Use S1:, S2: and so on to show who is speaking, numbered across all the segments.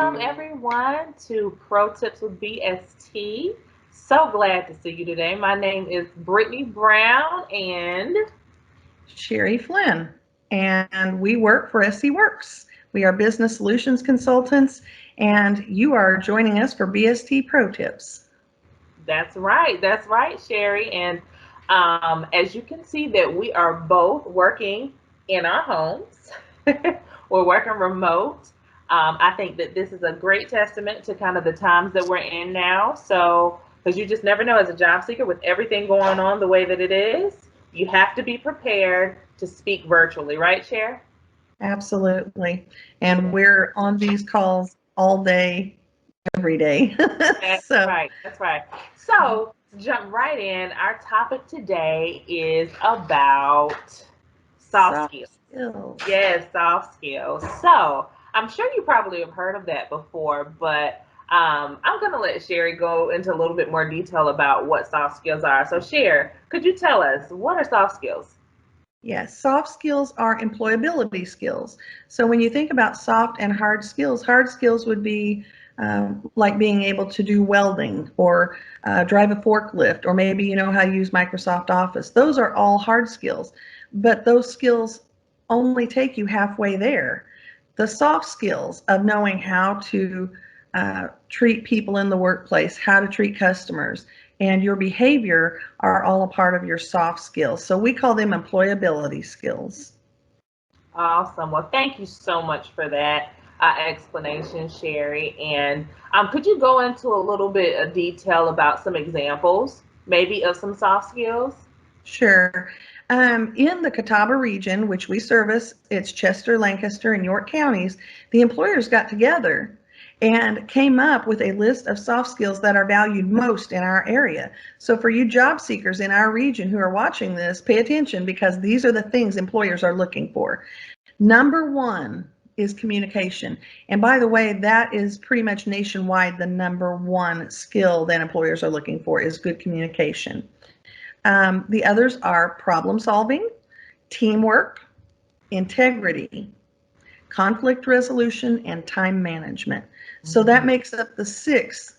S1: Welcome everyone to Pro Tips with BST. So glad to see you today. My name is Brittany Brown and
S2: Cherri Flynn, and we work for SC Works. We are business solutions consultants, and you are joining us for BST Pro Tips.
S1: that's right, Cherri. And as you can see that we are both working in our homes. We're working remote. I think that this is a great testament to kind of the times that we're in now. So, because you just never know as a job seeker with everything going on the way that it is, you have to be prepared to speak virtually, right, Cher?
S2: Absolutely. And we're on these calls all day, every day.
S1: That's
S2: So,
S1: right. That's right. So, to jump right in, our topic today is about soft
S2: soft
S1: skills.
S2: skills.
S1: Yes, soft skills. So I'm sure you probably have heard of that before, but I'm going to let Cherri go into a little bit more detail about what soft skills are. So, Cher, could you tell us what are soft skills?
S2: Yes, soft skills are employability skills. So when you think about soft and hard skills would be like being able to do welding or drive a forklift, or maybe you know how to use Microsoft Office. Those are all hard skills, but those skills only take you halfway there. The soft skills of knowing how to treat people in the workplace, how to treat customers, and your behavior are all a part of your soft skills. So we call them employability skills.
S1: Awesome. Well, thank you so much for that explanation, Cherri. And could you go into a little bit of detail about some examples, maybe of some soft skills?
S2: Sure. In the Catawba region, which we service, it's Chester, Lancaster, and York counties, the employers got together and came up with a list of soft skills that are valued most in our area. So for you job seekers in our region who are watching this, pay attention because these are the things employers are looking for. Number one is communication. And by the way, that is pretty much nationwide the number one skill that employers are looking for is good communication. The others are problem solving, teamwork, integrity, conflict resolution, and time management. So that
S1: Mhm.
S2: makes up the six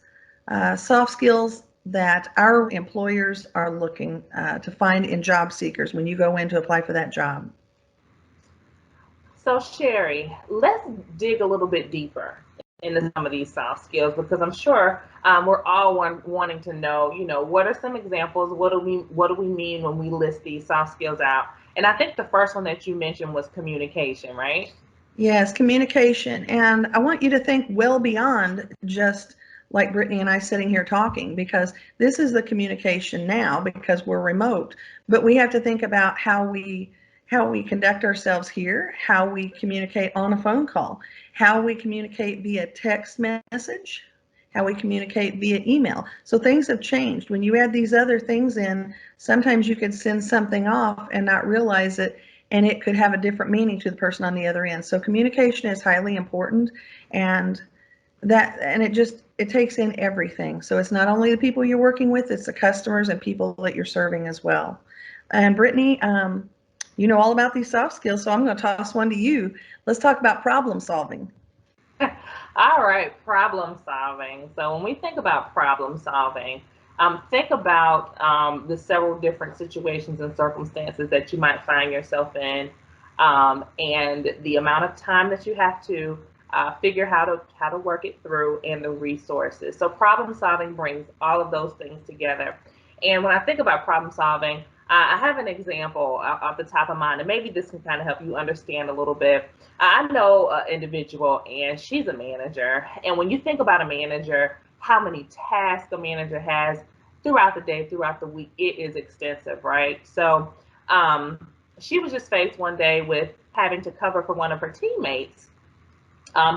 S2: soft skills that our employers are looking to find in job seekers when you go in to apply for that job.
S1: So, Cherri, let's dig a little bit deeper into some of these soft skills because I'm sure we're all wanting to know, what are some examples? What do we mean when we list these soft skills out? And I think the first one that you mentioned was communication, right?
S2: Yes, communication. And I want you to think well beyond just like Brittany and I sitting here talking, because this is the communication now because we're remote. But we have to think about how we conduct ourselves here, how we communicate on a phone call, how we communicate via text message, how we communicate via email. So things have changed. When you add these other things in, sometimes you could send something off and not realize it, and it could have a different meaning to the person on the other end. So communication is highly important, and it takes in everything. So it's not only the people you're working with, it's the customers and people that you're serving as well. And Brittany, you know all about these soft skills, so I'm going to toss one to you. Let's talk about problem solving.
S1: All right, problem solving. So when we think about problem solving, think about the several different situations and circumstances that you might find yourself in, and the amount of time that you have to figure how to work it through, and the resources. So problem solving brings all of those things together. And when I think about problem solving, I have an example off the top of mind, and maybe this can kind of help you understand a little bit. I know an individual, and she's a manager. And when you think about a manager, how many tasks a manager has throughout the day, throughout the week, it is extensive, right? So she was just faced one day with having to cover for one of her teammates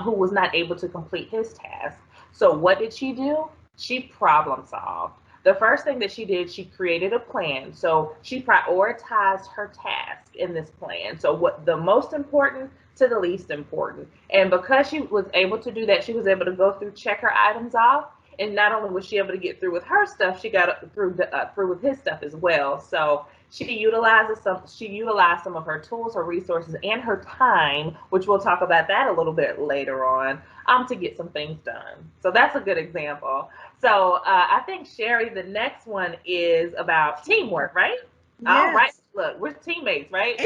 S1: who was not able to complete his task. So what did she do? She problem solved. The first thing that she did, she created a plan. So she prioritized her task in this plan. So what the most important to the least important. And because she was able to do that, she was able to go through, check her items off. And not only was she able to get through with her stuff, she got through with his stuff as well. So She utilized some of her tools, her resources, and her time, which we'll talk about that a little bit later on, to get some things done. So that's a good example. So I think, Cherri, the next one is about teamwork, right? All right.
S2: Yes.
S1: Look, we're teammates, right?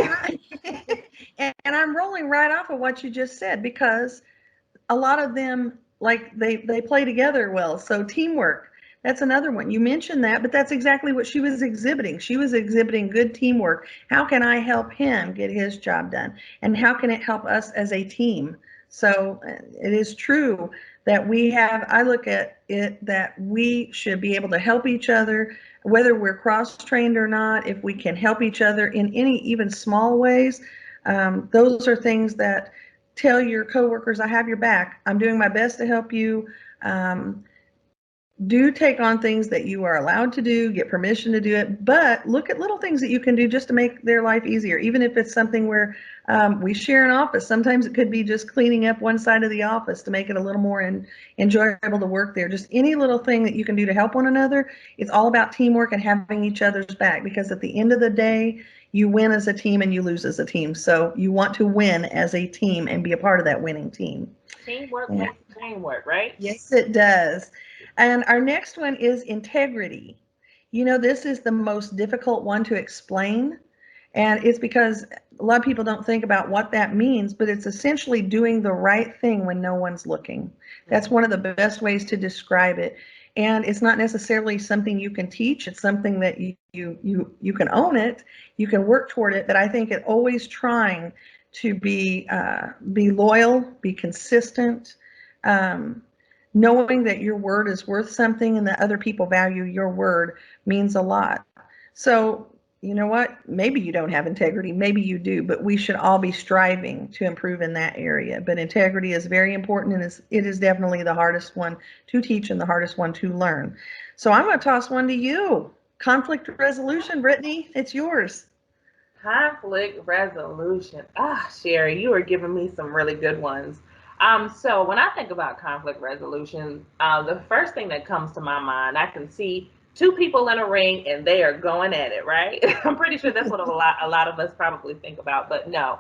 S2: And I'm rolling right off of what you just said because a lot of them, like, they play together well. So teamwork, that's another one. You mentioned that, but that's exactly what she was exhibiting. She was exhibiting good teamwork. How can I help him get his job done? And how can it help us as a team? So it is true that I look at it that we should be able to help each other, whether we're cross-trained or not. If we can help each other in any even small ways, those are things that tell your coworkers, I have your back. I'm doing my best to help you. Um, do take on things that you are allowed to do, get permission to do it, but look at little things that you can do just to make their life easier. Even if it's something where we share an office, sometimes it could be just cleaning up one side of the office to make it a little more enjoyable to work there. Just any little thing that you can do to help one another. It's all about teamwork and having each other's back, because at the end of the day, you win as a team and you lose as a team. So you want to win as a team and be a part of that winning team.
S1: Teamwork
S2: Yeah.
S1: makes the dream work, right?
S2: Yes, it does. And our next one is integrity. You know, this is the most difficult one to explain. And it's because a lot of people don't think about what that means, but it's essentially doing the right thing when no one's looking. That's one of the best ways to describe it. And it's not necessarily something you can teach. It's something that you can own it, you can work toward it. But I think it always trying to be loyal, be consistent, um, knowing that your word is worth something and that other people value your word means a lot. So, you know what? Maybe you don't have integrity, maybe you do, but we should all be striving to improve in that area. But integrity is very important, and it is definitely the hardest one to teach and the hardest one to learn. So I'm going to toss one to you. Conflict resolution, Brittany, it's yours.
S1: Conflict resolution. Ah, Cherri, you are giving me some really good ones. So when I think about conflict resolution, the first thing that comes to my mind, I can see two people in a ring and they are going at it, right? I'm pretty sure that's what a lot of us probably think about, but no.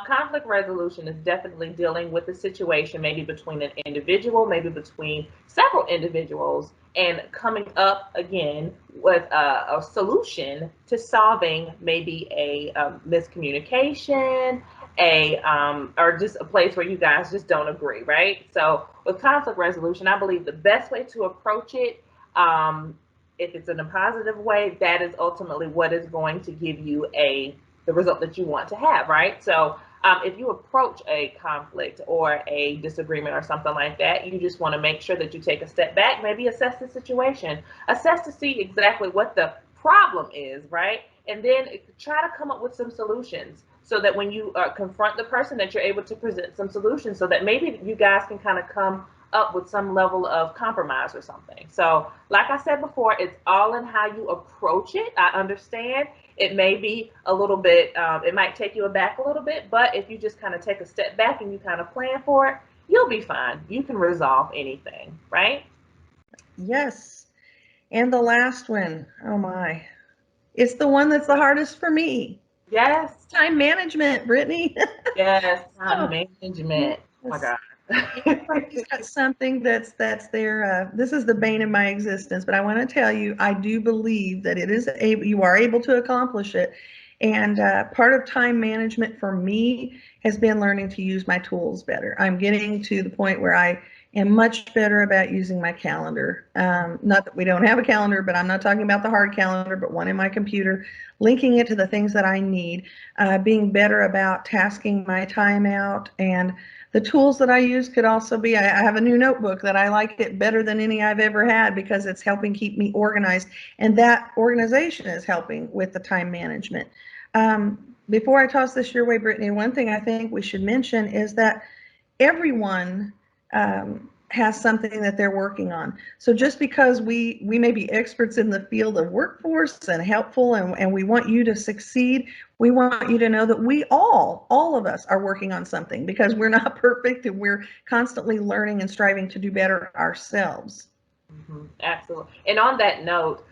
S1: Conflict resolution is definitely dealing with a situation, maybe between an individual, maybe between several individuals, and coming up again with a solution to solving maybe a miscommunication, or just a place where you guys just don't agree, right? So with conflict resolution, I believe the best way to approach it, if it's in a positive way, that is ultimately what is going to give you the result that you want to have, right? So if you approach a conflict or a disagreement or something like that, you just want to make sure that you take a step back, maybe assess the situation, assess to see exactly what the problem is, right? And then try to come up with some solutions so that when you confront the person, that you're able to present some solutions so that maybe you guys can kind of come up with some level of compromise or something. So, like I said before, it's all in how you approach it. I understand it may be a little bit, it might take you aback a little bit, but if you just kind of take a step back and you kind of plan for it, you'll be fine. You can resolve anything, right?
S2: Yes. And the last one, oh my, it's the one that's the hardest for me.
S1: Yes,
S2: Time management, Brittany.
S1: yes, time
S2: Oh,
S1: management. Oh my
S2: yes.
S1: God.
S2: Everybody's got something that's their this is the bane of my existence, but I want to tell you, I do believe that you are able to accomplish it. And part of time management for me has been learning to use my tools better. I'm getting to the point where I am much better about using my calendar. Not that we don't have a calendar, but I'm not talking about the hard calendar, but one in my computer, linking it to the things that I need, being better about tasking my time out. And the tools that I use could also be, I have a new notebook that I like it better than any I've ever had because it's helping keep me organized. And that organization is helping with the time management. Before I toss this your way, Brittany, one thing I think we should mention is that everyone has something that they're working on. So just because we may be experts in the field of workforce and helpful and we want you to succeed, we want you to know that we all of us are working on something because we're not perfect and we're constantly learning and striving to do better ourselves.
S1: Absolutely. And on that note,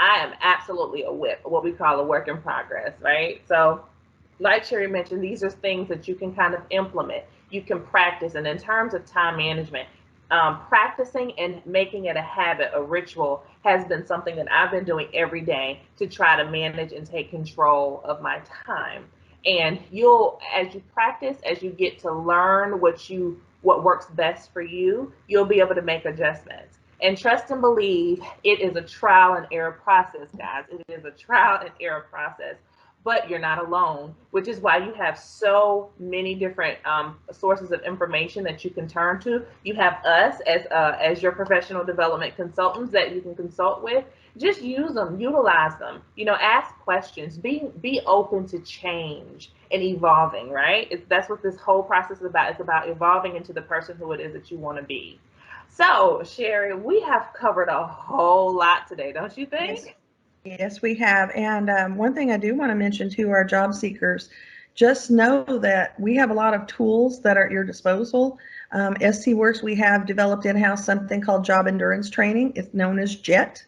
S1: I am absolutely a whip, what we call a work in progress, right? So like Cherri mentioned, these are things that you can kind of implement. You can practice. And in terms of time management, practicing and making it a habit, a ritual, has been something that I've been doing every day to try to manage and take control of my time. And as you practice, as you get to learn what works best for you, you'll be able to make adjustments. And trust and believe, it is a trial and error process, guys. It is a trial and error process, but you're not alone, which is why you have so many different sources of information that you can turn to. You have us as your professional development consultants that you can consult with. Just use them, utilize them. Ask questions. Be open to change and evolving. Right? That's what this whole process is about. It's about evolving into the person who it is that you want to be. So, Cherri, we have covered a whole lot today, don't you
S2: Yes.
S1: think?
S2: Yes, we have. And one thing I do want to mention to our job seekers, just know that we have a lot of tools that are at your disposal. SC Works, we have developed in-house something called Job Endurance Training. It's known as JET.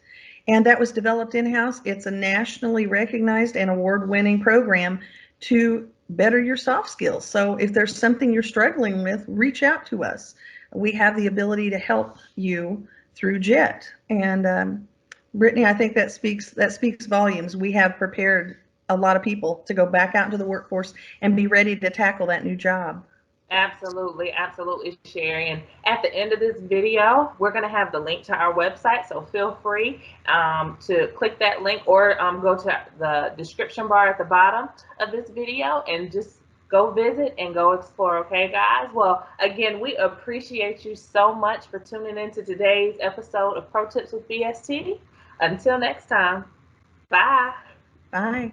S2: And that was developed in-house. It's a nationally recognized and award-winning program to better your soft skills. So if there's something you're struggling with, reach out to us. We have the ability to help you through JET. And Brittany, I think that speaks volumes. We have prepared a lot of people to go back out into the workforce and be ready to tackle that new job.
S1: Absolutely, absolutely, Cherri. And at the end of this video, we're going to have the link to our website. So feel free to click that link or go to the description bar at the bottom of this video and just go visit and go explore. Okay, guys? Well, again, we appreciate you so much for tuning into today's episode of Pro Tips with BST. Until next time, bye.
S2: Bye.